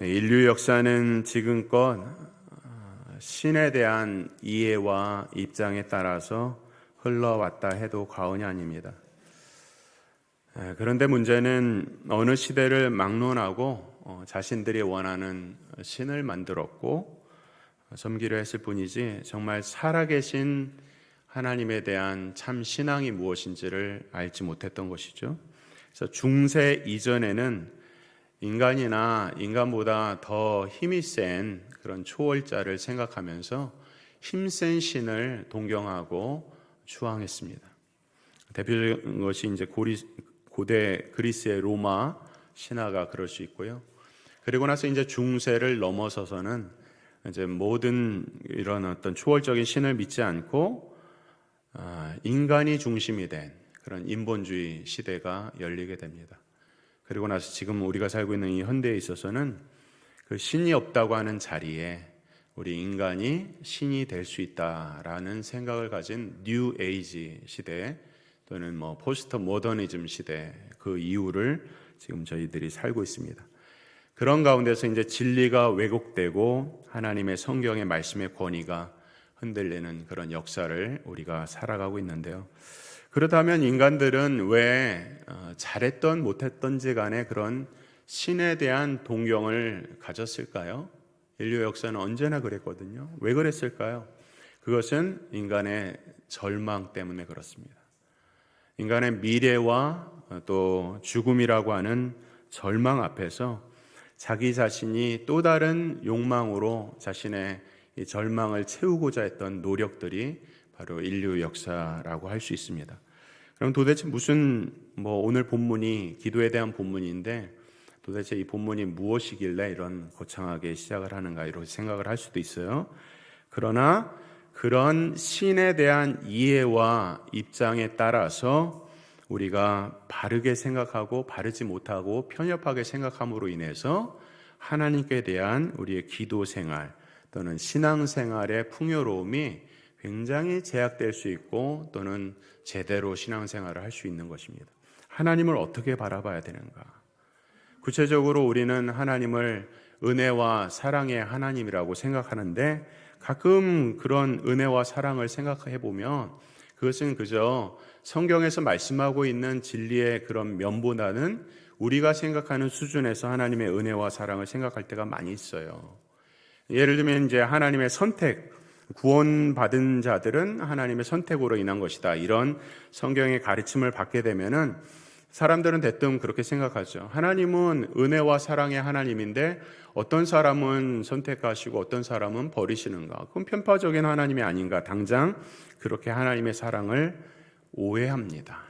네, 인류 역사는 지금껏 신에 대한 이해와 입장에 따라서 흘러왔다 해도 과언이 아닙니다. 그런데 문제는 어느 시대를 막론하고 자신들이 원하는 신을 만들었고 섬기려 했을 뿐이지 정말 살아계신 하나님에 대한 참 신앙이 무엇인지를 알지 못했던 것이죠. 그래서 중세 이전에는 인간이나 인간보다 더 힘이 센 그런 초월자를 생각하면서 힘센 신을 동경하고 추앙했습니다. 대표적인 것이 이제 고대 그리스의 로마 신화가 그럴 수 있고요. 그리고 나서 이제 중세를 넘어서서는 이제 모든 이런 어떤 초월적인 신을 믿지 않고 인간이 중심이 된 그런 인본주의 시대가 열리게 됩니다. 그리고 나서 지금 우리가 살고 있는 이 현대에 있어서는 그 신이 없다고 하는 자리에 우리 인간이 신이 될 수 있다라는 생각을 가진 뉴 에이지 시대 또는 포스트 모더니즘 시대 그 이후를 지금 저희들이 살고 있습니다. 그런 가운데서 이제 진리가 왜곡되고 하나님의 성경의 말씀의 권위가 흔들리는 그런 역사를 우리가 살아가고 있는데요. 그렇다면 인간들은 왜 잘했던 못했던지 간에 그런 신에 대한 동경을 가졌을까요? 인류 역사는 언제나 그랬거든요. 왜 그랬을까요? 그것은 인간의 절망 때문에 그렇습니다. 인간의 미래와 또 죽음이라고 하는 절망 앞에서 자기 자신이 또 다른 욕망으로 자신의 이 절망을 채우고자 했던 노력들이 바로 인류 역사라고 할 수 있습니다. 그럼 도대체 무슨 오늘 본문이 기도에 대한 본문인데 도대체 이 본문이 무엇이길래 이런 거창하게 시작을 하는가 이렇게 생각을 할 수도 있어요. 그러나 그런 신에 대한 이해와 입장에 따라서 우리가 바르게 생각하고 바르지 못하고 편협하게 생각함으로 인해서 하나님께 대한 우리의 기도 생활 또는 신앙 생활의 풍요로움이 굉장히 제약될 수 있고 또는 제대로 신앙생활을 할 수 있는 것입니다. 하나님을 어떻게 바라봐야 되는가? 구체적으로 우리는 하나님을 은혜와 사랑의 하나님이라고 생각하는데 가끔 그런 은혜와 사랑을 생각해 보면 그것은 그저 성경에서 말씀하고 있는 진리의 그런 면보다는 우리가 생각하는 수준에서 하나님의 은혜와 사랑을 생각할 때가 많이 있어요. 예를 들면 이제 하나님의 선택, 구원받은 자들은 하나님의 선택으로 인한 것이다. 이런 성경의 가르침을 받게 되면은 사람들은 대뜸 그렇게 생각하죠. 하나님은 은혜와 사랑의 하나님인데 어떤 사람은 선택하시고 어떤 사람은 버리시는가? 그건 편파적인 하나님이 아닌가? 당장 그렇게 하나님의 사랑을 오해합니다.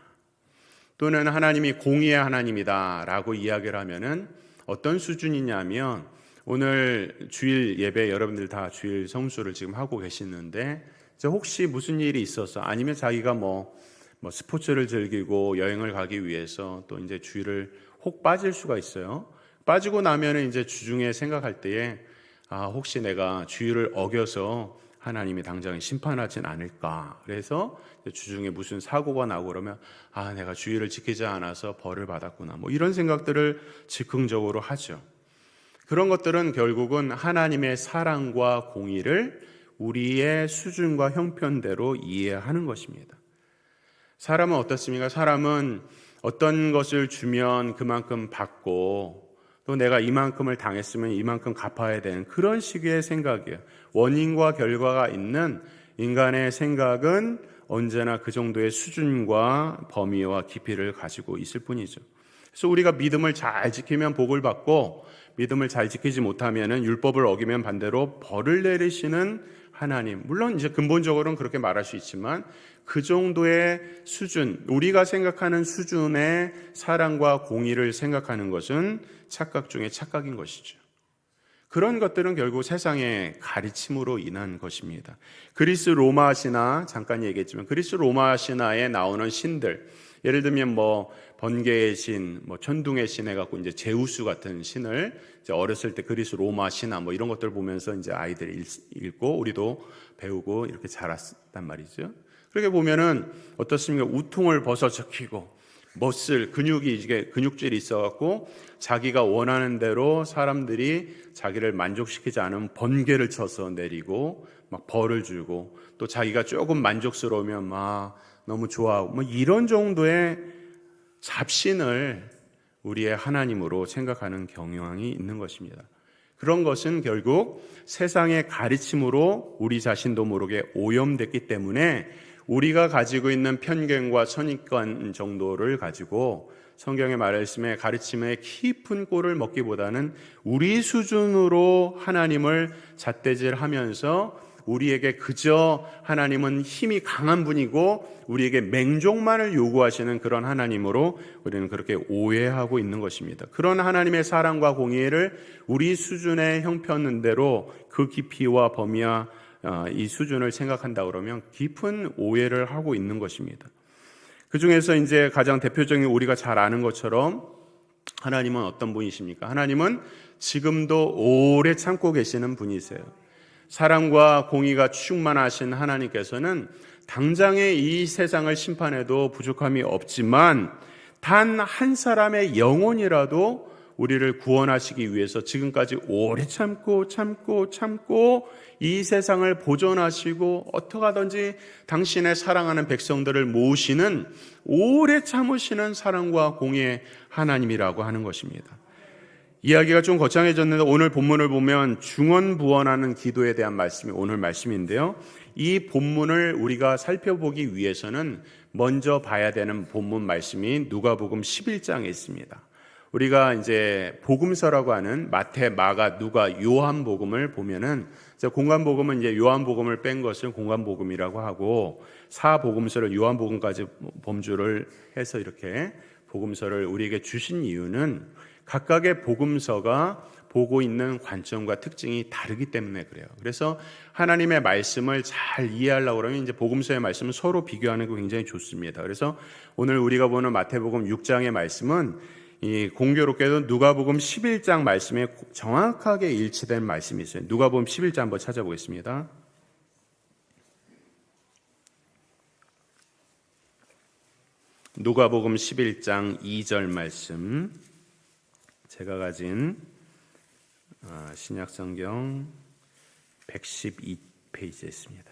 또는 하나님이 공의의 하나님이다라고 이야기를 하면은 어떤 수준이냐면 오늘 주일 예배 여러분들 다 주일 성수를 지금 하고 계시는데 혹시 무슨 일이 있어서 아니면 자기가 스포츠를 즐기고 여행을 가기 위해서 또 이제 주일을 혹 빠질 수가 있어요. 빠지고 나면은 이제 주중에 생각할 때에 혹시 내가 주일을 어겨서 하나님이 당장 심판하진 않을까. 그래서 주중에 무슨 사고가 나고 그러면 내가 주일을 지키지 않아서 벌을 받았구나. 이런 생각들을 즉흥적으로 하죠. 그런 것들은 결국은 하나님의 사랑과 공의를 우리의 수준과 형편대로 이해하는 것입니다. 사람은 어떻습니까? 사람은 어떤 것을 주면 그만큼 받고 또 내가 이만큼을 당했으면 이만큼 갚아야 되는 그런 식의 생각이에요. 원인과 결과가 있는 인간의 생각은 언제나 그 정도의 수준과 범위와 깊이를 가지고 있을 뿐이죠. 그래서 우리가 믿음을 잘 지키면 복을 받고 믿음을 잘 지키지 못하면은 율법을 어기면 반대로 벌을 내리시는 하나님. 물론 이제 근본적으로는 그렇게 말할 수 있지만 그 정도의 수준, 우리가 생각하는 수준의 사랑과 공의를 생각하는 것은 착각 중에 착각인 것이죠. 그런 것들은 결국 세상의 가르침으로 인한 것입니다. 그리스 로마 신화 잠깐 얘기했지만 그리스 로마 신화에 나오는 신들, 예를 들면 번개의 신, 천둥의 신 해갖고 이제 제우스 같은 신을 이제 어렸을 때 그리스 로마 신화 이런 것들 보면서 이제 아이들이 읽고 우리도 배우고 이렇게 자랐단 말이죠. 그렇게 보면은 어떻습니까? 우통을 벗어 적히고 멋을 근육이 이게 근육질이 있어갖고 자기가 원하는 대로 사람들이 자기를 만족시키지 않으면 번개를 쳐서 내리고 막 벌을 주고 또 자기가 조금 만족스러우면 막 너무 좋아하고 뭐 이런 정도의 잡신을 우리의 하나님으로 생각하는 경향이 있는 것입니다. 그런 것은 결국 세상의 가르침으로 우리 자신도 모르게 오염됐기 때문에 우리가 가지고 있는 편견과 선입관 정도를 가지고 성경의 말씀에 가르침의 깊은 꼴을 먹기보다는 우리 수준으로 하나님을 잣대질하면서 우리에게 그저 하나님은 힘이 강한 분이고 우리에게 맹종만을 요구하시는 그런 하나님으로 우리는 그렇게 오해하고 있는 것입니다. 그런 하나님의 사랑과 공의를 우리 수준에 형편는 대로 그 깊이와 범위와 이 수준을 생각한다 그러면 깊은 오해를 하고 있는 것입니다. 그 중에서 이제 가장 대표적인 우리가 잘 아는 것처럼 하나님은 어떤 분이십니까? 하나님은 지금도 오래 참고 계시는 분이세요. 사랑과 공의가 충만하신 하나님께서는 당장의 이 세상을 심판해도 부족함이 없지만 단 한 사람의 영혼이라도 우리를 구원하시기 위해서 지금까지 오래 참고 이 세상을 보존하시고 어떻게 하든지 당신의 사랑하는 백성들을 모으시는 오래 참으시는 사랑과 공의의 하나님이라고 하는 것입니다. 이야기가 좀 거창해졌는데 오늘 본문을 보면 중언부언하는 기도에 대한 말씀이 오늘 말씀인데요. 이 본문을 우리가 살펴보기 위해서는 먼저 봐야 되는 본문 말씀이 누가복음 11장에 있습니다. 우리가 이제 복음서라고 하는 마태, 마가, 누가, 요한복음을 보면은 공관복음은 이제 요한복음을 뺀 것을 공관복음이라고 하고 사복음서를 요한복음까지 범주를 해서 이렇게 복음서를 우리에게 주신 이유는 각각의 복음서가 보고 있는 관점과 특징이 다르기 때문에 그래요. 그래서 하나님의 말씀을 잘 이해하려고 그러면 이제 복음서의 말씀은 서로 비교하는 게 굉장히 좋습니다. 그래서 오늘 우리가 보는 마태복음 6장의 말씀은 이 공교롭게도 누가복음 11장 말씀에 정확하게 일치된 말씀이 있어요. 누가복음 11장 한번 찾아보겠습니다. 누가복음 11장 2절 말씀, 제가 가진 신약성경 112페이지에 있습니다.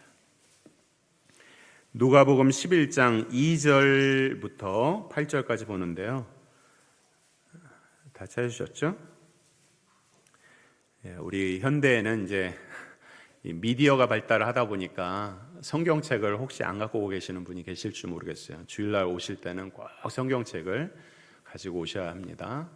누가복음 11장 2절부터 8절까지 보는데요. 다 찾으셨죠? 우리 현대에는 이제 미디어가 발달하다 보니까 성경책을 혹시 안 갖고 오고 계시는 분이 계실지 모르겠어요. 주일날 오실 때는 꼭 성경책을 가지고 오셔야 합니다.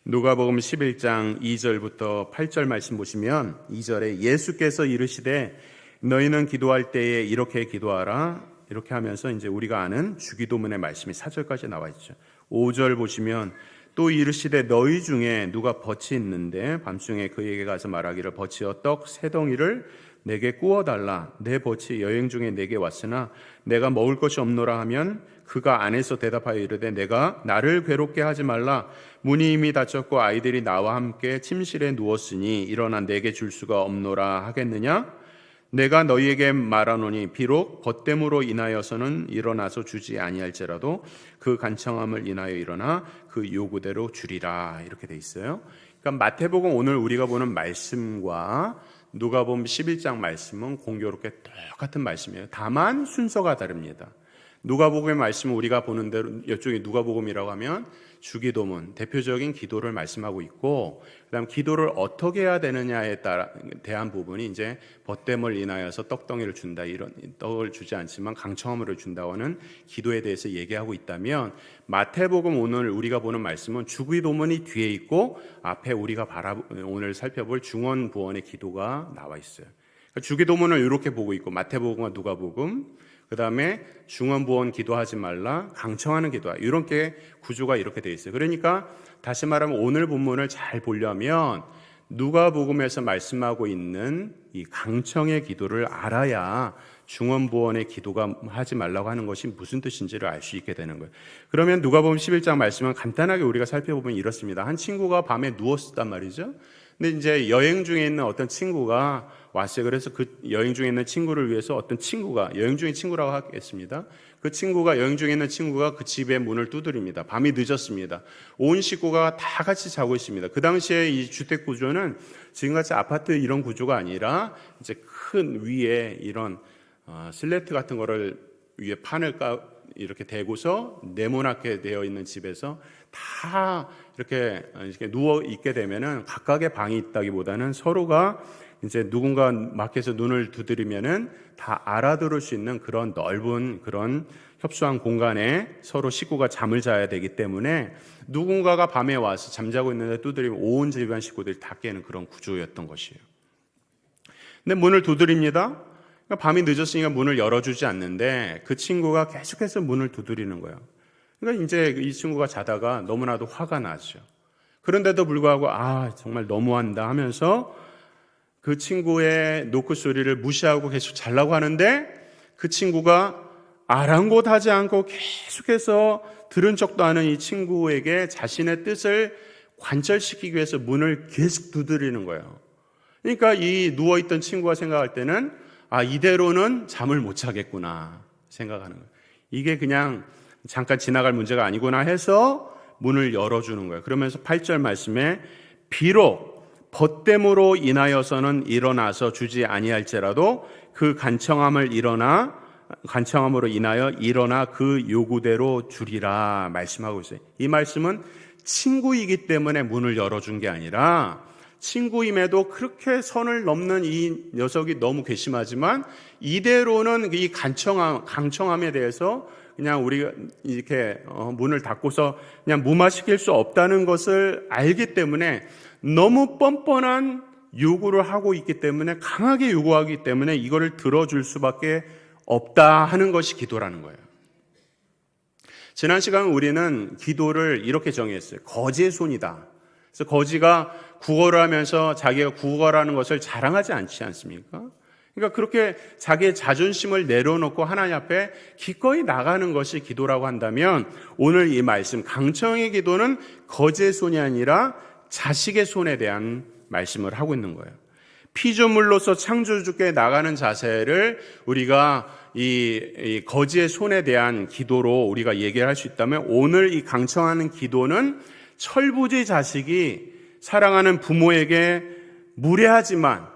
누가복음 11장 2절부터 8절 말씀 보시면 2절에 예수께서 이르시되 너희는 기도할 때에 이렇게 기도하라, 이렇게 하면서 이제 우리가 아는 주기도문의 말씀이 4절까지 나와 있죠. 5절 보시면 또 이르시되 너희 중에 누가 덫이 있는데 밤중에 그에게 가서 말하기를 덫이여 떡 세 덩이를 내게 구워달라. 내 덫이 여행 중에 내게 왔으나 내가 먹을 것이 없노라 하면 그가 안에서 대답하여 이르되 내가 나를 괴롭게 하지 말라. 문이 이미 닫혔고 아이들이 나와 함께 침실에 누웠으니 일어나 내게 줄 수가 없노라 하겠느냐? 내가 너희에게 말하노니 비록 벗됨으로 인하여서는 일어나서 주지 아니할지라도 그 간청함을 인하여 일어나 그 요구대로 주리라. 이렇게 돼 있어요. 그러니까 마태복음 오늘 우리가 보는 말씀과 누가복음 11장 말씀은 공교롭게 똑같은 말씀이에요. 다만 순서가 다릅니다. 누가복음의 말씀은 우리가 보는 대로 이쪽이 누가복음이라고 하면 주기도문, 대표적인 기도를 말씀하고 있고, 그다음 기도를 어떻게 해야 되느냐에 대한 부분이 이제 벗됨을 인하여서 떡덩이를 준다, 이런 떡을 주지 않지만 강청함을 준다고 하는 기도에 대해서 얘기하고 있다면, 마태복음 오늘 우리가 보는 말씀은 주기도문이 뒤에 있고 앞에 우리가 오늘 살펴볼 중언부언의 기도가 나와 있어요. 그러니까 주기도문을 이렇게 보고 있고 마태복음과 누가복음, 그 다음에 중언부언 기도하지 말라, 강청하는 기도하, 이런 게 구조가 이렇게 되어 있어요. 그러니까 다시 말하면 오늘 본문을 잘 보려면 누가복음에서 말씀하고 있는 이 강청의 기도를 알아야 중언부언의 기도가 하지 말라고 하는 것이 무슨 뜻인지를 알 수 있게 되는 거예요. 그러면 누가복음 11장 말씀은 간단하게 우리가 살펴보면 이렇습니다. 한 친구가 밤에 누웠단 말이죠. 근데 이제 여행 중에 있는 어떤 친구가 왔어요. 그래서 그 여행 중에 있는 친구를 위해서 어떤 친구가, 여행 중인 친구라고 하겠습니다. 그 친구가 여행 중에 있는 친구가 그 집의 문을 두드립니다. 밤이 늦었습니다. 온 식구가 다 같이 자고 있습니다. 그 당시에 이 주택 구조는 지금같이 아파트 이런 구조가 아니라 이제 큰 위에 이런 슬래트 같은 거를 위에 판을 이렇게 대고서 네모나게 되어 있는 집에서 다 이렇게 누워 있게 되면은 각각의 방이 있다기보다는 서로가 이제 누군가 밖에서 눈을 두드리면은 다 알아들을 수 있는 그런 넓은 그런 협소한 공간에 서로 식구가 잠을 자야 되기 때문에 누군가가 밤에 와서 잠자고 있는데 두드리면 온 집안 식구들이 다 깨는 그런 구조였던 것이에요. 근데 문을 두드립니다. 그러니까 밤이 늦었으니까 문을 열어주지 않는데 그 친구가 계속해서 문을 두드리는 거예요. 그러니까 이제 이 친구가 자다가 너무나도 화가 나죠. 그런데도 불구하고 정말 너무한다 하면서 그 친구의 노크 소리를 무시하고 계속 자려고 하는데 그 친구가 아랑곳하지 않고 계속해서 들은 척도 않은 이 친구에게 자신의 뜻을 관철시키기 위해서 문을 계속 두드리는 거예요. 그러니까 이 누워있던 친구가 생각할 때는 이대로는 잠을 못 자겠구나 생각하는 거예요. 이게 그냥 잠깐 지나갈 문제가 아니구나 해서 문을 열어주는 거예요. 그러면서 8절 말씀에 비록 벗됨으로 인하여서는 일어나서 주지 아니할지라도 그 간청함으로 인하여 일어나 그 요구대로 주리라 말씀하고 있어요. 이 말씀은 친구이기 때문에 문을 열어준 게 아니라 친구임에도 그렇게 선을 넘는 이 녀석이 너무 괘씸하지만 이대로는 이 강청함에 대해서 그냥 우리가 이렇게 문을 닫고서 그냥 무마시킬 수 없다는 것을 알기 때문에 너무 뻔뻔한 요구를 하고 있기 때문에 강하게 요구하기 때문에 이거를 들어줄 수밖에 없다 하는 것이 기도라는 거예요. 지난 시간 우리는 기도를 이렇게 정의했어요. 거지의 손이다. 그래서 거지가 구걸을 하면서 자기가 구걸하는 것을 자랑하지 않지 않습니까? 그러니까 그렇게 자기의 자존심을 내려놓고 하나님 앞에 기꺼이 나가는 것이 기도라고 한다면 오늘 이 말씀 강청의 기도는 거지의 손이 아니라 자식의 손에 대한 말씀을 하고 있는 거예요. 피조물로서 창조주께 나가는 자세를 우리가 이 거지의 손에 대한 기도로 우리가 얘기를 할 수 있다면 오늘 이 강청하는 기도는 철부지 자식이 사랑하는 부모에게 무례하지만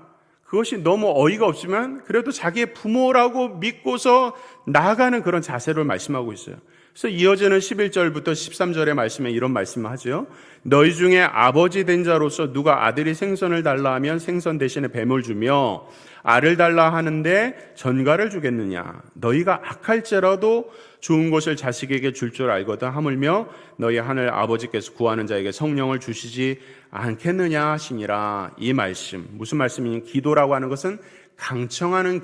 그것이 너무 어이가 없지만 그래도 자기의 부모라고 믿고서 나아가는 그런 자세를 말씀하고 있어요. 그래서 이어지는 11절부터 13절의 말씀에 이런 말씀을 하죠. 너희 중에 아버지 된 자로서 누가 아들이 생선을 달라 하면 생선 대신에 뱀을 주며 알을 달라 하는데 전갈을 주겠느냐. 너희가 악할지라도 좋은 것을 자식에게 줄 줄 알거든 하물며 너희 하늘 아버지께서 구하는 자에게 성령을 주시지 않겠느냐 하시니라. 이 말씀 무슨 말씀이냐. 기도라고 하는 것은 강청하는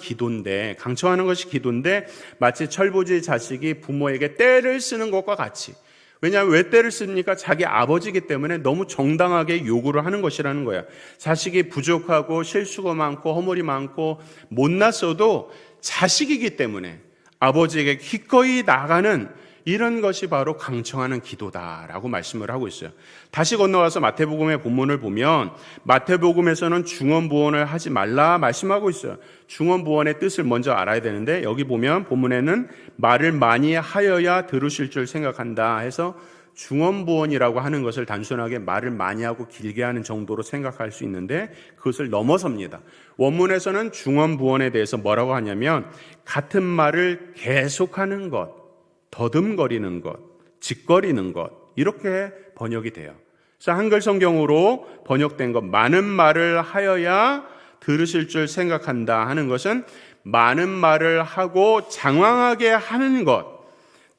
것이 기도인데 마치 철부지 자식이 부모에게 떼를 쓰는 것과 같이. 왜냐하면 왜 떼를 씁니까? 자기 아버지이기 때문에 너무 정당하게 요구를 하는 것이라는 거야. 자식이 부족하고 실수가 많고 허물이 많고 못났어도 자식이기 때문에 아버지에게 기꺼이 나가는 이런 것이 바로 강청하는 기도다라고 말씀을 하고 있어요. 다시 건너가서 마태복음의 본문을 보면 마태복음에서는 중언부언을 하지 말라 말씀하고 있어요. 중언부언의 뜻을 먼저 알아야 되는데 여기 보면 본문에는 말을 많이 하여야 들으실 줄 생각한다 해서 중언부언이라고 하는 것을 단순하게 말을 많이 하고 길게 하는 정도로 생각할 수 있는데 그것을 넘어섭니다. 원문에서는 중언부언에 대해서 뭐라고 하냐면 같은 말을 계속하는 것, 더듬거리는 것, 짓거리는 것 이렇게 번역이 돼요. 그래서 한글 성경으로 번역된 것 많은 말을 하여야 들으실 줄 생각한다 하는 것은 많은 말을 하고 장황하게 하는 것,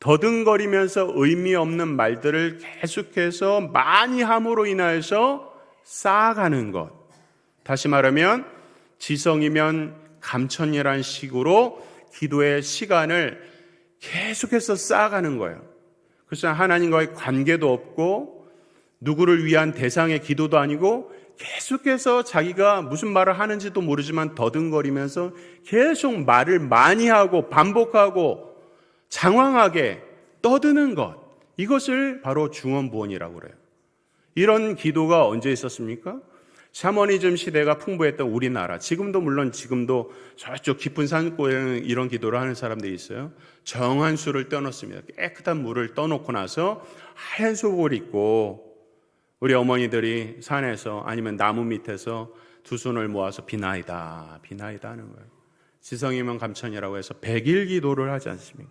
더듬거리면서 의미 없는 말들을 계속해서 많이 함으로 인하여서 쌓아가는 것. 다시 말하면 지성이면 감천이란 식으로 기도의 시간을 계속해서 쌓아가는 거예요. 그래서 하나님과의 관계도 없고 누구를 위한 대상의 기도도 아니고 계속해서 자기가 무슨 말을 하는지도 모르지만 더듬거리면서 계속 말을 많이 하고 반복하고 장황하게 떠드는 것. 이것을 바로 중언부언이라고 그래요. 이런 기도가 언제 있었습니까? 샤머니즘 시대가 풍부했던 우리나라, 지금도 저쪽 깊은 산골에는 이런 기도를 하는 사람들이 있어요. 정한 수를 떠놓습니다. 깨끗한 물을 떠놓고 나서 하얀 속옷을 입고 우리 어머니들이 산에서 아니면 나무 밑에서 두 손을 모아서 비나이다 하는 거예요. 지성이면 감천이라고 해서 100일 기도를 하지 않습니까?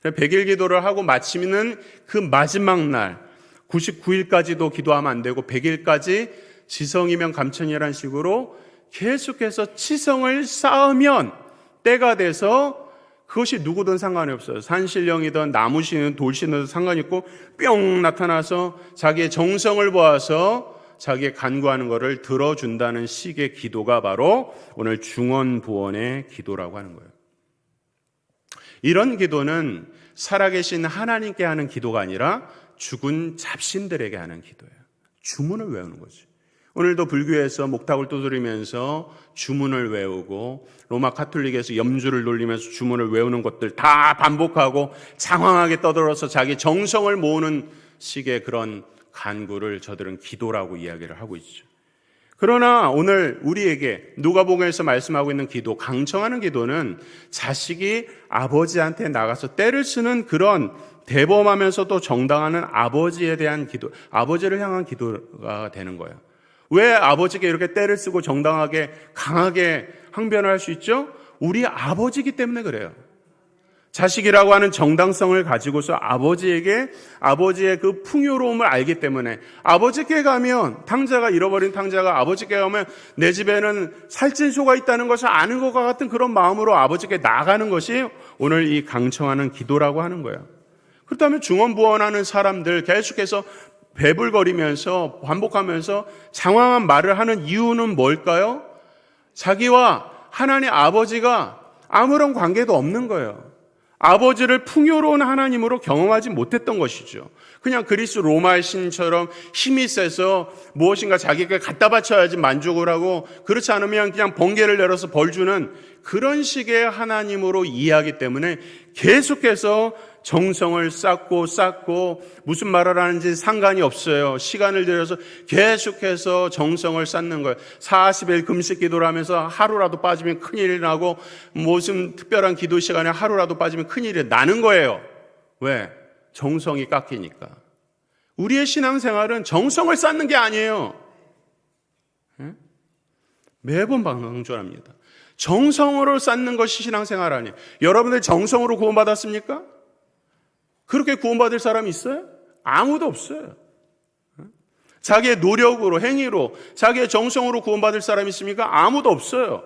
100일 기도를 하고 마치는 그 마지막 날 99일까지도 기도하면 안 되고 100일까지 지성이면 감천이라는 식으로 계속해서 치성을 쌓으면 때가 돼서 그것이 누구든 상관이 없어요. 산신령이든 나무신이든 돌신이든 상관이 있고 뿅 나타나서 자기의 정성을 보아서 자기의 간구하는 것을 들어준다는 식의 기도가 바로 오늘 중언부언의 기도라고 하는 거예요. 이런 기도는 살아계신 하나님께 하는 기도가 아니라 죽은 잡신들에게 하는 기도예요. 주문을 외우는 거죠. 오늘도 불교에서 목탁을 두드리면서 주문을 외우고 로마 가톨릭에서 염주를 돌리면서 주문을 외우는 것들 다 반복하고 장황하게 떠들어서 자기 정성을 모으는 식의 그런 간구를 저들은 기도라고 이야기를 하고 있죠. 그러나 오늘 우리에게 누가복음에서 말씀하고 있는 기도, 강청하는 기도는 자식이 아버지한테 나가서 때를 쓰는 그런 대범하면서도 정당하는 아버지에 대한 기도, 아버지를 향한 기도가 되는 거예요. 왜 아버지께 이렇게 때를 쓰고 정당하게 강하게 항변을 할 수 있죠? 우리 아버지이기 때문에 그래요. 자식이라고 하는 정당성을 가지고서 아버지의 그 풍요로움을 알기 때문에 아버지께 가면 잃어버린 탕자가 아버지께 가면 내 집에는 살찐소가 있다는 것을 아는 것과 같은 그런 마음으로 아버지께 나가는 것이 오늘 이 강청하는 기도라고 하는 거예요. 그렇다면 중언부언하는 사람들 계속해서 배불거리면서 반복하면서 장황한 말을 하는 이유는 뭘까요? 자기와 하나님 아버지가 아무런 관계도 없는 거예요. 아버지를 풍요로운 하나님으로 경험하지 못했던 것이죠. 그냥 그리스 로마의 신처럼 힘이 세서 무엇인가 자기에게 갖다 바쳐야지 만족을 하고 그렇지 않으면 그냥 번개를 내려서 벌 주는 그런 식의 하나님으로 이해하기 때문에 계속해서 정성을 쌓고 무슨 말을 하는지 상관이 없어요. 시간을 들여서 계속해서 정성을 쌓는 거예요. 40일 금식 기도를 하면서 하루라도 빠지면 큰일이 나고 무슨 특별한 기도 시간에 하루라도 빠지면 큰일이 나는 거예요. 왜? 정성이 깎이니까. 우리의 신앙생활은 정성을 쌓는 게 아니에요. 매번 강조합니다. 정성으로 쌓는 것이 신앙생활 아니에요. 여러분들 정성으로 구원받았습니까? 그렇게 구원받을 사람이 있어요? 아무도 없어요. 자기의 노력으로, 행위로, 자기의 정성으로 구원받을 사람이 있습니까? 아무도 없어요.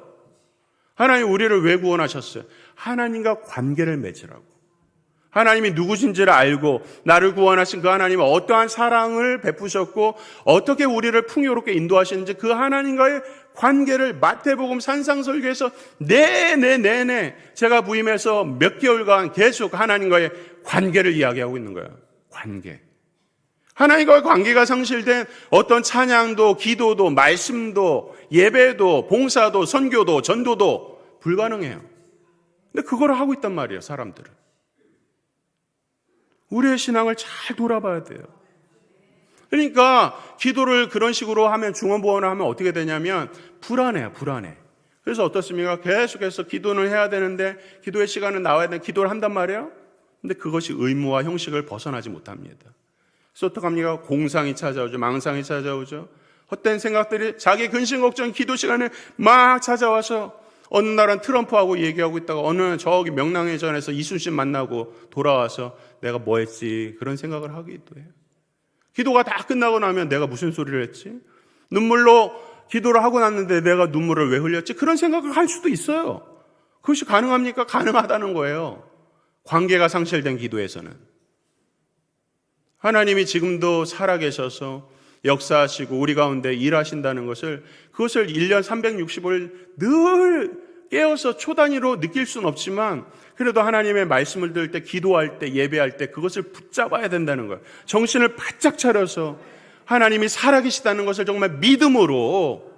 하나님 우리를 왜 구원하셨어요? 하나님과 관계를 맺으라고. 하나님이 누구신지를 알고 나를 구원하신 그 하나님은 어떠한 사랑을 베푸셨고 어떻게 우리를 풍요롭게 인도하시는지 그 하나님과의 관계를 마태복음 산상설교에서 내내 제가 부임해서 몇 개월간 계속 하나님과의 관계를 이야기하고 있는 거예요. 관계. 하나님과의 관계가 상실된 어떤 찬양도 기도도 말씀도 예배도 봉사도 선교도 전도도 불가능해요. 근데 그걸 하고 있단 말이에요. 사람들은. 우리의 신앙을 잘 돌아봐야 돼요. 그러니까 기도를 그런 식으로 하면 중언부언을 하면 어떻게 되냐면 불안해요. 그래서 어떻습니까? 계속해서 기도는 해야 되는데 기도의 시간은 나와야 되는데 기도를 한단 말이에요. 근데 그것이 의무와 형식을 벗어나지 못합니다. 그래서 어떡합니까? 공상이 찾아오죠. 망상이 찾아오죠. 헛된 생각들이 자기 근심 걱정 기도 시간에 막 찾아와서 어느 날은 트럼프하고 얘기하고 있다가 어느 날 저기 명랑회전에서 이순신 만나고 돌아와서 내가 뭐 했지 그런 생각을 하기도 해요. 기도가 다 끝나고 나면 내가 무슨 소리를 했지? 눈물로 기도를 하고 났는데 내가 눈물을 왜 흘렸지? 그런 생각을 할 수도 있어요. 그것이 가능합니까? 가능하다는 거예요. 관계가 상실된 기도에서는. 하나님이 지금도 살아계셔서 역사하시고 우리 가운데 일하신다는 그것을 1년 360을 늘 깨어서 초단위로 느낄 수는 없지만 그래도 하나님의 말씀을 들을 때 기도할 때 예배할 때 그것을 붙잡아야 된다는 거예요. 정신을 바짝 차려서 하나님이 살아계시다는 것을 정말 믿음으로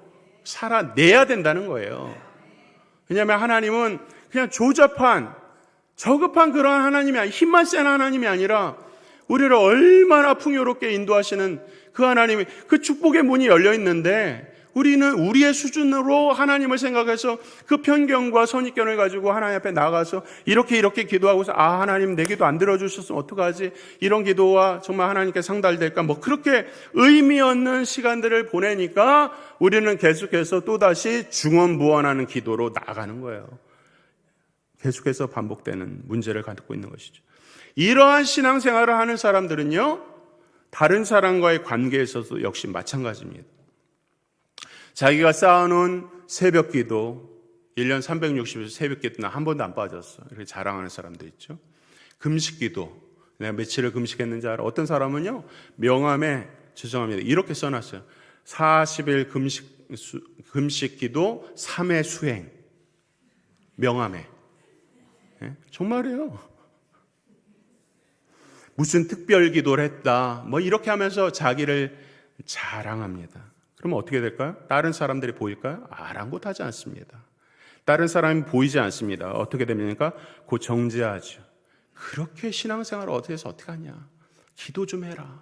살아내야 된다는 거예요. 왜냐하면 하나님은 그냥 저급한 그런 하나님이 아니라 힘만 센 하나님이 아니라 우리를 얼마나 풍요롭게 인도하시는 그 하나님이 그 축복의 문이 열려 있는데 우리는 우리의 수준으로 하나님을 생각해서 그 편견과 선입견을 가지고 하나님 앞에 나가서 이렇게 기도하고서 하나님 내 기도 안 들어주셨으면 어떡하지? 이런 기도와 정말 하나님께 상달될까? 그렇게 의미 없는 시간들을 보내니까 우리는 계속해서 또다시 중언부언하는 기도로 나아가는 거예요. 계속해서 반복되는 문제를 갖고 있는 것이죠. 이러한 신앙생활을 하는 사람들은요, 다른 사람과의 관계에 있어서 역시 마찬가지입니다. 자기가 쌓아놓은 새벽 기도, 1년 360일 새벽 기도 나 한 번도 안 빠졌어. 이렇게 자랑하는 사람도 있죠. 금식 기도, 내가 며칠을 금식했는지 알아? 어떤 사람은요, 명함에, 죄송합니다, 이렇게 써놨어요. 40일 금식 기도 3회 수행. 명함에. 정말이에요. 무슨 특별 기도를 했다, 이렇게 하면서 자기를 자랑합니다. 그러면 어떻게 될까요? 다른 사람들이 보일까요? 아랑곳하지 않습니다. 다른 사람이 보이지 않습니다. 어떻게 됩니까? 곧 정죄하죠. 그렇게 신앙생활을 어떻게 해서 어떻게 하냐? 기도 좀 해라.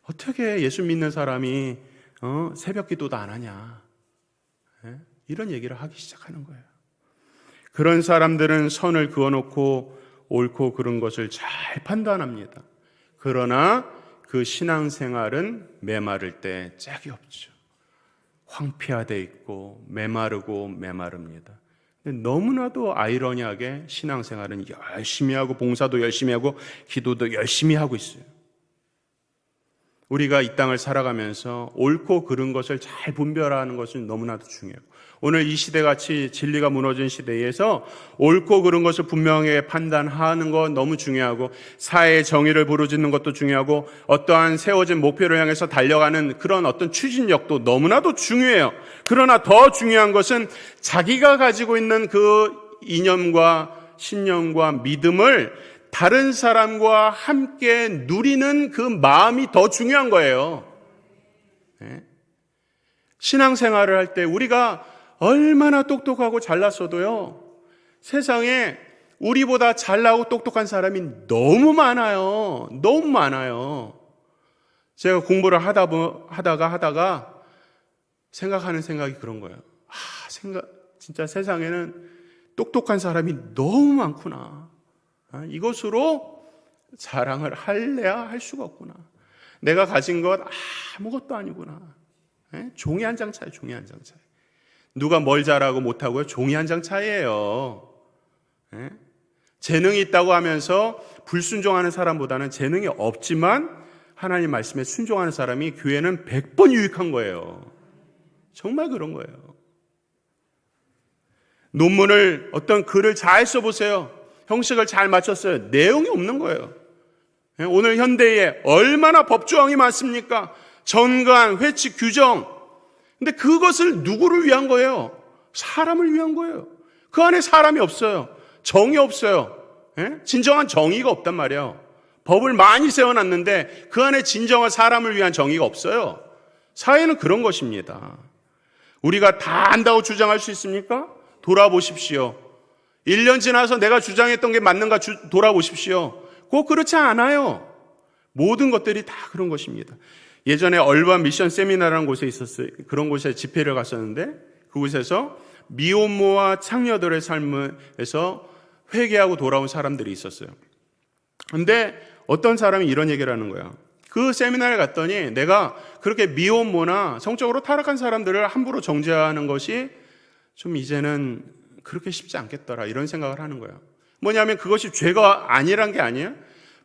어떻게 예수 믿는 사람이 새벽 기도도 안 하냐? 이런 얘기를 하기 시작하는 거예요. 그런 사람들은 선을 그어놓고 옳고 그른 것을 잘 판단합니다. 그러나 그 신앙생활은 메마를 때 짝이 없죠. 황폐화되어 있고 메마릅니다. 근데 너무나도 아이러니하게 신앙생활은 열심히 하고 봉사도 열심히 하고 기도도 열심히 하고 있어요. 우리가 이 땅을 살아가면서 옳고 그른 것을 잘 분별하는 것은 너무나도 중요해요. 오늘 이 시대같이 진리가 무너진 시대에서 옳고 그른 것을 분명하게 판단하는 건 너무 중요하고, 사회의 정의를 부르짖는 것도 중요하고, 어떠한 세워진 목표를 향해서 달려가는 그런 어떤 추진력도 너무나도 중요해요. 그러나 더 중요한 것은 자기가 가지고 있는 그 이념과 신념과 믿음을 다른 사람과 함께 누리는 그 마음이 더 중요한 거예요. 신앙생활을 할 때 우리가 얼마나 똑똑하고 잘났어도요, 세상에 우리보다 잘나고 똑똑한 사람이 너무 많아요. 너무 많아요. 제가 공부를 하다가 생각하는 생각이 그런 거예요. 진짜 세상에는 똑똑한 사람이 너무 많구나. 이것으로 자랑을 할래야 할 수가 없구나. 내가 가진 것 아무것도 아니구나. 종이 한 장 차이, 종이 한 장 차이. 누가 뭘 잘하고 못하고요? 종이 한 장 차이예요. 재능이 있다고 하면서 불순종하는 사람보다는 재능이 없지만 하나님 말씀에 순종하는 사람이 교회는 100번 유익한 거예요. 정말 그런 거예요. 논문을, 어떤 글을 잘 써보세요. 형식을 잘 맞췄어요. 내용이 없는 거예요. 오늘 현대에 얼마나 법조항이 많습니까? 전관, 회칙, 규정. 근데 그것을 누구를 위한 거예요? 사람을 위한 거예요. 그 안에 사람이 없어요. 정이 없어요. 진정한 정의가 없단 말이에요. 법을 많이 세워놨는데 그 안에 진정한 사람을 위한 정의가 없어요. 사회는 그런 것입니다. 우리가 다 안다고 주장할 수 있습니까? 돌아보십시오. 1년 지나서 내가 주장했던 게 맞는가 돌아보십시오. 꼭 그렇지 않아요. 모든 것들이 다 그런 것입니다. 예전에 얼반 미션 세미나라는 곳에 있었어요. 그런 곳에 집회를 갔었는데 그곳에서 미혼모와 창녀들의 삶에서 회개하고 돌아온 사람들이 있었어요. 근데 어떤 사람이 이런 얘기를 하는 거야. 그 세미나를 갔더니 내가 그렇게 미혼모나 성적으로 타락한 사람들을 함부로 정죄하는 것이 좀 이제는 그렇게 쉽지 않겠더라, 이런 생각을 하는 거예요. 뭐냐면 그것이 죄가 아니란 게 아니에요.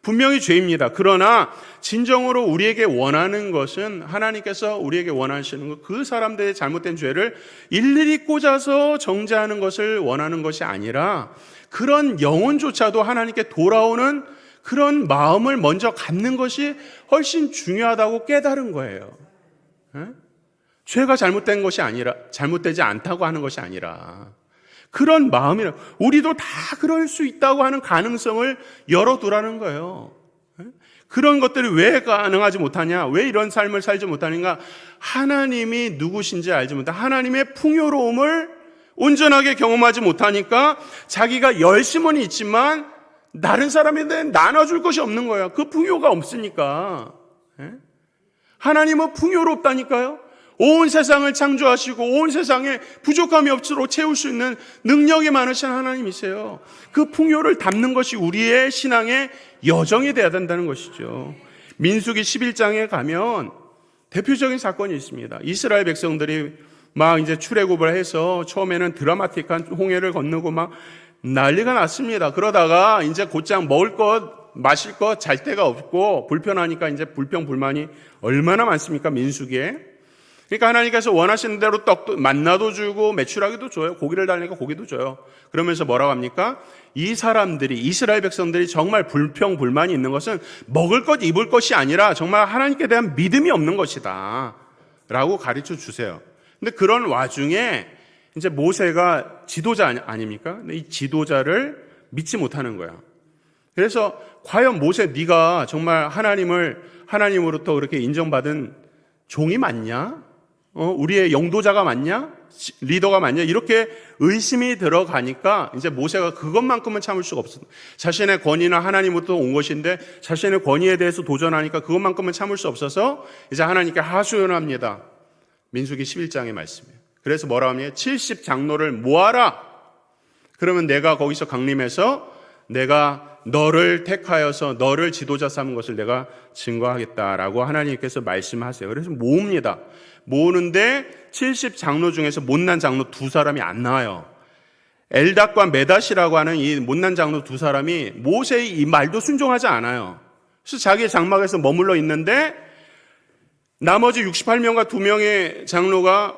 분명히 죄입니다. 그러나 진정으로 우리에게 원하는 것은, 하나님께서 우리에게 원하시는 것, 그 사람들의 잘못된 죄를 일일이 꽂아서 정죄하는 것을 원하는 것이 아니라 그런 영혼조차도 하나님께 돌아오는 그런 마음을 먼저 갖는 것이 훨씬 중요하다고 깨달은 거예요. 죄가 잘못된 것이 아니라, 잘못되지 않다고 하는 것이 아니라 그런 마음이라, 우리도 다 그럴 수 있다고 하는 가능성을 열어두라는 거예요. 그런 것들이 왜 가능하지 못하냐? 왜 이런 삶을 살지 못하는가? 하나님이 누구신지 알지 못하고 하나님의 풍요로움을 온전하게 경험하지 못하니까 자기가 열심은 있지만 다른 사람한테 나눠줄 것이 없는 거예요. 그 풍요가 없으니까. 하나님은 풍요롭다니까요. 온 세상을 창조하시고 온 세상에 부족함이 없도록 채울 수 있는 능력이 많으신 하나님이세요. 그 풍요를 담는 것이 우리의 신앙의 여정이 되어야 된다는 것이죠. 민수기 11장에 가면 대표적인 사건이 있습니다. 이스라엘 백성들이 막 이제 출애굽을 해서 처음에는 드라마틱한 홍해를 건너고 막 난리가 났습니다. 그러다가 이제 곧장 먹을 것, 마실 것, 잘 데가 없고 불편하니까 이제 불평불만이 얼마나 많습니까? 민수기에. 그러니까 하나님께서 원하시는 대로 떡도 만나도 주고 메추라기도 줘요. 고기를 달라니까 고기도 줘요. 그러면서 뭐라고 합니까? 이 사람들이, 이스라엘 백성들이 정말 불평불만이 있는 것은 먹을 것, 입을 것이 아니라 정말 하나님께 대한 믿음이 없는 것이다 라고 가르쳐 주세요. 근데 그런 와중에 이제 모세가 지도자 아닙니까? 근데 이 지도자를 믿지 못하는 거야. 그래서 과연 모세, 네가 정말 하나님으로부터 그렇게 인정받은 종이 맞냐? 우리의 영도자가 맞냐? 리더가 맞냐? 이렇게 의심이 들어가니까 이제 모세가 그것만큼은 참을 수가 없어. 자신의 권위는 하나님으로부터 온 것인데 자신의 권위에 대해서 도전하니까 그것만큼은 참을 수 없어서 이제 하나님께 하소연합니다. 민수기 11장의 말씀이에요. 그래서 뭐라 하면 70장로를 모아라. 그러면 내가 거기서 강림해서 내가 너를 택하여서 너를 지도자 삼은 것을 내가 증거하겠다라고 하나님께서 말씀하세요. 그래서 모읍니다. 모으는데 70장로 중에서 못난 장로 두 사람이 안 나와요. 엘닷과 메닷이라고 하는 이 못난 장로 두 사람이 모세의 이 말도 순종하지 않아요. 그래서 자기 장막에서 머물러 있는데 나머지 68명과 2명의 장로가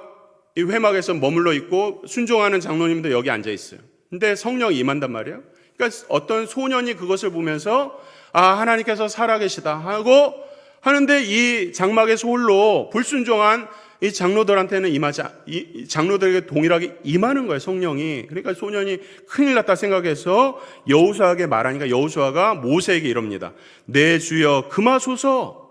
이 회막에서 머물러 있고 순종하는 장로님도 여기 앉아 있어요. 근데 성령이 임한단 말이에요. 그러니까 어떤 소년이 그것을 보면서 하나님께서 살아계시다 하고 하는데 이 장막에서 홀로 불순종한 이 장로들한테는 이 장로들에게 동일하게 임하는 거예요, 성령이. 그러니까 소년이 큰일 났다 생각해서 여호수아에게 말하니까 여호수아가 모세에게 이럽니다. 내 주여 금하소서.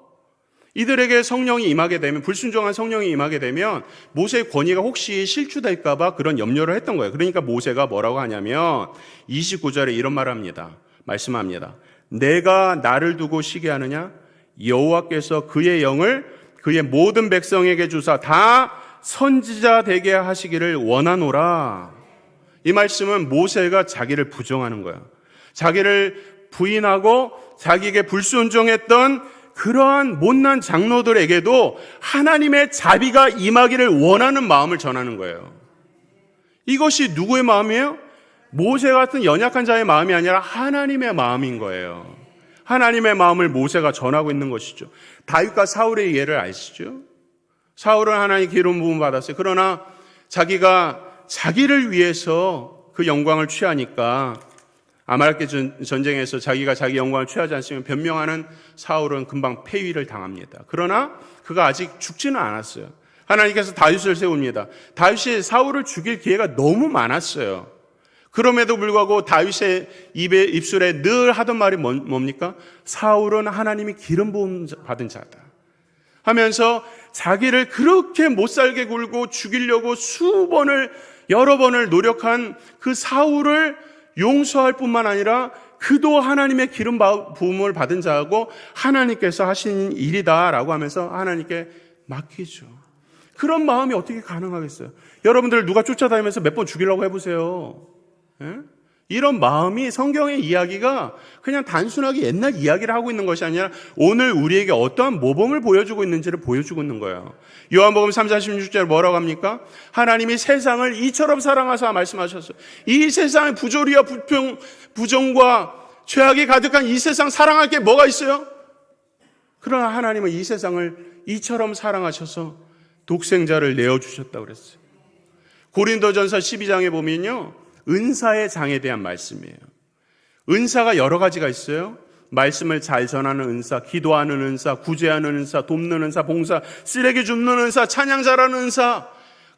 이들에게 성령이 임하게 되면, 불순종한 성령이 임하게 되면 모세의 권위가 혹시 실추될까 봐 그런 염려를 했던 거예요. 그러니까 모세가 뭐라고 하냐면 29절에 이런 말을 합니다. 말씀합니다. 내가 나를 두고 쉬게 하느냐? 여호와께서 그의 영을 그의 모든 백성에게 주사 다 선지자 되게 하시기를 원하노라. 이 말씀은 모세가 자기를 부정하는 거야. 자기를 부인하고 자기에게 불순종했던 그러한 못난 장로들에게도 하나님의 자비가 임하기를 원하는 마음을 전하는 거예요. 이것이 누구의 마음이에요? 모세 같은 연약한 자의 마음이 아니라 하나님의 마음인 거예요. 하나님의 마음을 모세가 전하고 있는 것이죠. 다윗과 사울의 예를 아시죠? 사울은 하나님 기름 부음 받았어요. 그러나 자기가 자기를 위해서 그 영광을 취하니까 아말렉 전쟁에서 자기가 자기 영광을 취하지 않으면 변명하는 사울은 금방 폐위를 당합니다. 그러나 그가 아직 죽지는 않았어요. 하나님께서 다윗을 세웁니다. 다윗이 사울을 죽일 기회가 너무 많았어요. 그럼에도 불구하고 다윗의 입술에 늘 하던 말이 뭡니까? 사울은 하나님이 기름 부음 받은 자다 하면서 자기를 그렇게 못살게 굴고 죽이려고 여러 번을 노력한 그 사울을 용서할 뿐만 아니라 그도 하나님의 기름 부음을 받은 자하고 하나님께서 하신 일이다라고 하면서 하나님께 맡기죠. 그런 마음이 어떻게 가능하겠어요? 여러분들 누가 쫓아다니면서 몇 번 죽이려고 해보세요. 예? 이런 마음이 성경의 이야기가 그냥 단순하게 옛날 이야기를 하고 있는 것이 아니라 오늘 우리에게 어떠한 모범을 보여주고 있는지를 보여주고 있는 거예요. 요한복음 3장 16절에 뭐라고 합니까? 하나님이 세상을 이처럼 사랑하사 말씀하셨어요. 이 세상의 부조리와 부정과 죄악이 가득한 이 세상 사랑할 게 뭐가 있어요? 그러나 하나님은 이 세상을 이처럼 사랑하셔서 독생자를 내어주셨다고 그랬어요. 고린도전서 12장에 보면요, 은사의 장에 대한 말씀이에요. 은사가 여러 가지가 있어요. 말씀을 잘 전하는 은사, 기도하는 은사, 구제하는 은사, 돕는 은사, 봉사, 쓰레기 줍는 은사, 찬양 잘하는 은사,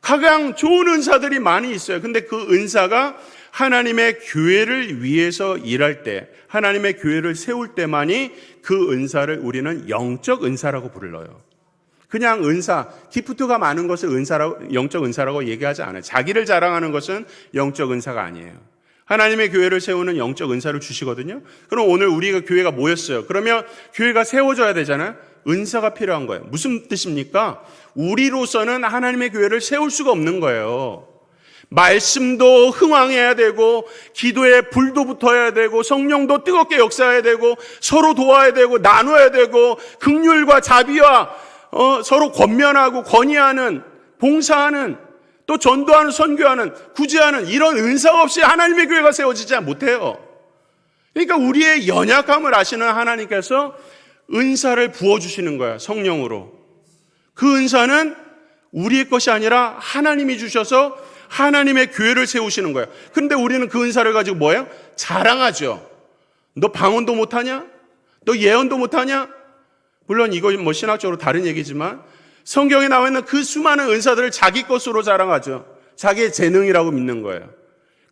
가장 좋은 은사들이 많이 있어요. 근데 그 은사가 하나님의 교회를 위해서 일할 때, 하나님의 교회를 세울 때만이 그 은사를 우리는 영적 은사라고 불러요. 그냥 은사, 기프트가 많은 것을 영적 은사라고 얘기하지 않아요. 자기를 자랑하는 것은 영적 은사가 아니에요. 하나님의 교회를 세우는 영적 은사를 주시거든요. 그럼 오늘 우리가 교회가 모였어요. 그러면 교회가 세워져야 되잖아요. 은사가 필요한 거예요. 무슨 뜻입니까? 우리로서는 하나님의 교회를 세울 수가 없는 거예요. 말씀도 흥왕해야 되고, 기도에 불도 붙어야 되고, 성령도 뜨겁게 역사해야 되고, 서로 도와야 되고, 나눠야 되고, 긍휼과 자비와 서로 권면하고 건의하는, 봉사하는, 또 전도하는, 선교하는, 구제하는 이런 은사가 없이 하나님의 교회가 세워지지 못해요. 그러니까 우리의 연약함을 아시는 하나님께서 은사를 부어주시는 거야, 성령으로. 그 은사는 우리의 것이 아니라 하나님이 주셔서 하나님의 교회를 세우시는 거예요. 그런데 우리는 그 은사를 가지고 뭐예요? 자랑하죠. 너 방언도 못하냐? 너 예언도 못하냐? 물론 이거 뭐 신학적으로 다른 얘기지만 성경에 나와 있는 그 수많은 은사들을 자기 것으로 자랑하죠. 자기의 재능이라고 믿는 거예요.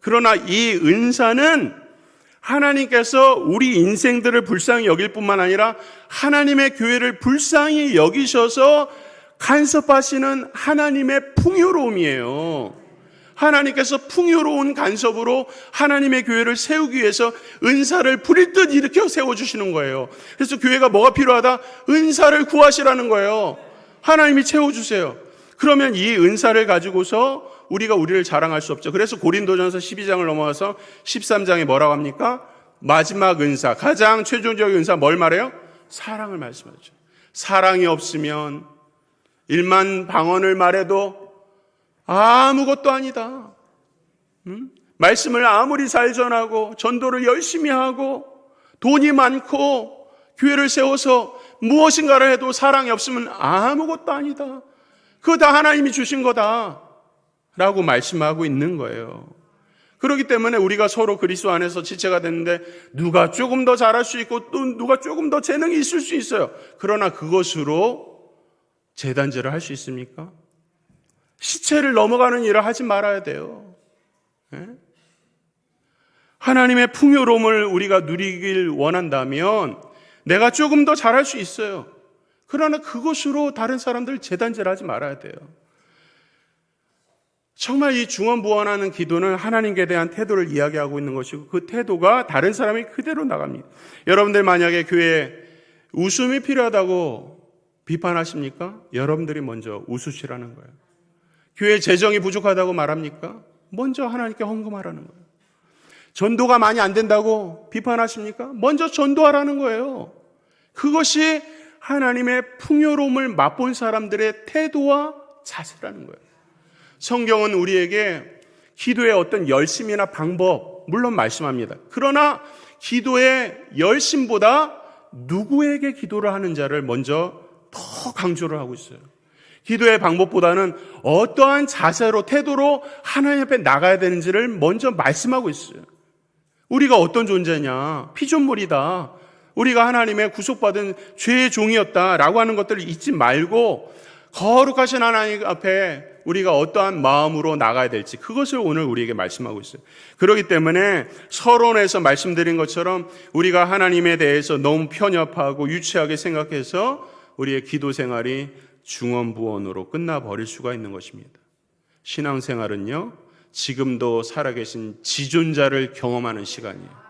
그러나 이 은사는 하나님께서 우리 인생들을 불쌍히 여길 뿐만 아니라 하나님의 교회를 불쌍히 여기셔서 간섭하시는 하나님의 풍요로움이에요. 하나님께서 풍요로운 간섭으로 하나님의 교회를 세우기 위해서 은사를 부릴 듯 일으켜 세워주시는 거예요. 그래서 교회가 뭐가 필요하다? 은사를 구하시라는 거예요. 하나님이 채워주세요. 그러면 이 은사를 가지고서 우리가 우리를 자랑할 수 없죠. 그래서 고린도전서 12장을 넘어와서 13장에 뭐라고 합니까? 마지막 은사, 가장 최종적인 은사 뭘 말해요? 사랑을 말씀하죠. 사랑이 없으면 일만 방언을 말해도 아무것도 아니다. 말씀을 아무리 잘 전하고 전도를 열심히 하고 돈이 많고 교회를 세워서 무엇인가를 해도 사랑이 없으면 아무것도 아니다. 그거 다 하나님이 주신 거다 라고 말씀하고 있는 거예요. 그렇기 때문에 우리가 서로 그리스도 안에서 지체가 됐는데 누가 조금 더 잘할 수 있고 또 누가 조금 더 재능이 있을 수 있어요. 그러나 그것으로 재단제를 할 수 있습니까? 시체를 넘어가는 일을 하지 말아야 돼요. 하나님의 풍요로움을 우리가 누리길 원한다면 내가 조금 더 잘할 수 있어요. 그러나 그것으로 다른 사람들 재단제를 하지 말아야 돼요. 정말 이 중언부언하는 기도는 하나님께 대한 태도를 이야기하고 있는 것이고 그 태도가 다른 사람이 그대로 나갑니다. 여러분들 만약에 교회에 웃음이 필요하다고 비판하십니까? 여러분들이 먼저 웃으시라는 거예요. 교회 재정이 부족하다고 말합니까? 먼저 하나님께 헌금하라는 거예요. 전도가 많이 안 된다고 비판하십니까? 먼저 전도하라는 거예요. 그것이 하나님의 풍요로움을 맛본 사람들의 태도와 자세라는 거예요. 성경은 우리에게 기도의 어떤 열심이나 방법 물론 말씀합니다. 그러나 기도의 열심보다 누구에게 기도를 하는 자를 먼저 더 강조를 하고 있어요. 기도의 방법보다는 어떠한 자세로 태도로 하나님 앞에 나가야 되는지를 먼저 말씀하고 있어요. 우리가 어떤 존재냐? 피조물이다. 우리가 하나님의 구속받은 죄의 종이었다라고 하는 것들을 잊지 말고 거룩하신 하나님 앞에 우리가 어떠한 마음으로 나가야 될지 그것을 오늘 우리에게 말씀하고 있어요. 그렇기 때문에 서론에서 말씀드린 것처럼 우리가 하나님에 대해서 너무 편협하고 유치하게 생각해서 우리의 기도 생활이 중언부언으로 끝나버릴 수가 있는 것입니다. 신앙생활은요, 지금도 살아계신 지존자를 경험하는 시간이에요.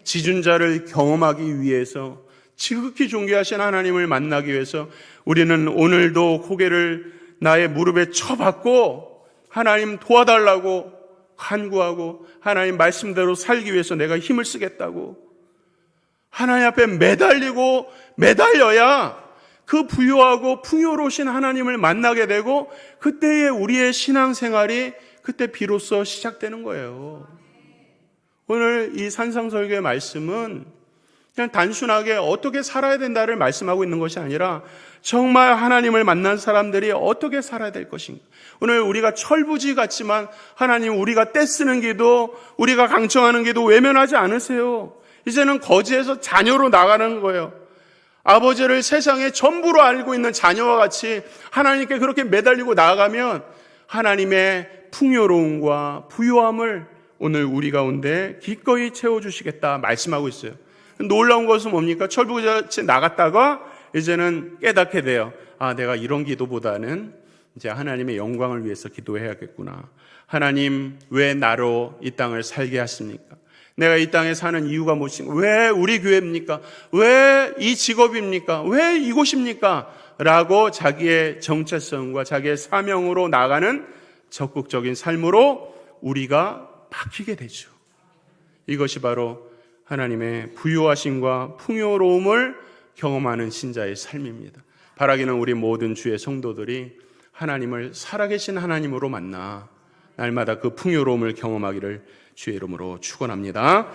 지존자를 경험하기 위해서 지극히 존귀하신 하나님을 만나기 위해서 우리는 오늘도 고개를 나의 무릎에 쳐박고 하나님 도와달라고 간구하고 하나님 말씀대로 살기 위해서 내가 힘을 쓰겠다고 하나님 앞에 매달려야 그 부유하고 풍요로우신 하나님을 만나게 되고 그때의 우리의 신앙생활이 그때 비로소 시작되는 거예요. 오늘 이 산상설교의 말씀은 그냥 단순하게 어떻게 살아야 된다를 말씀하고 있는 것이 아니라 정말 하나님을 만난 사람들이 어떻게 살아야 될 것인가. 오늘 우리가 철부지 같지만 하나님 우리가 떼쓰는 기도, 우리가 강청하는 기도 외면하지 않으세요. 이제는 거지에서 자녀로 나가는 거예요. 아버지를 세상의 전부로 알고 있는 자녀와 같이 하나님께 그렇게 매달리고 나아가면 하나님의 풍요로움과 부유함을 오늘 우리 가운데 기꺼이 채워주시겠다 말씀하고 있어요. 놀라운 것은 뭡니까? 철부지같이 나갔다가 이제는 깨닫게 돼요. 아, 내가 이런 기도보다는 이제 하나님의 영광을 위해서 기도해야겠구나. 하나님 왜 나로 이 땅을 살게 하십니까? 내가 이 땅에 사는 이유가 무엇인가? 왜 우리 교회입니까? 왜 이 직업입니까? 왜 이곳입니까? 라고 자기의 정체성과 자기의 사명으로 나가는 적극적인 삶으로 우리가 바뀌게 되죠. 이것이 바로 하나님의 부유하심과 풍요로움을 경험하는 신자의 삶입니다. 바라기는 우리 모든 주의 성도들이 하나님을 살아계신 하나님으로 만나 날마다 그 풍요로움을 경험하기를 주의 이름으로 축원합니다.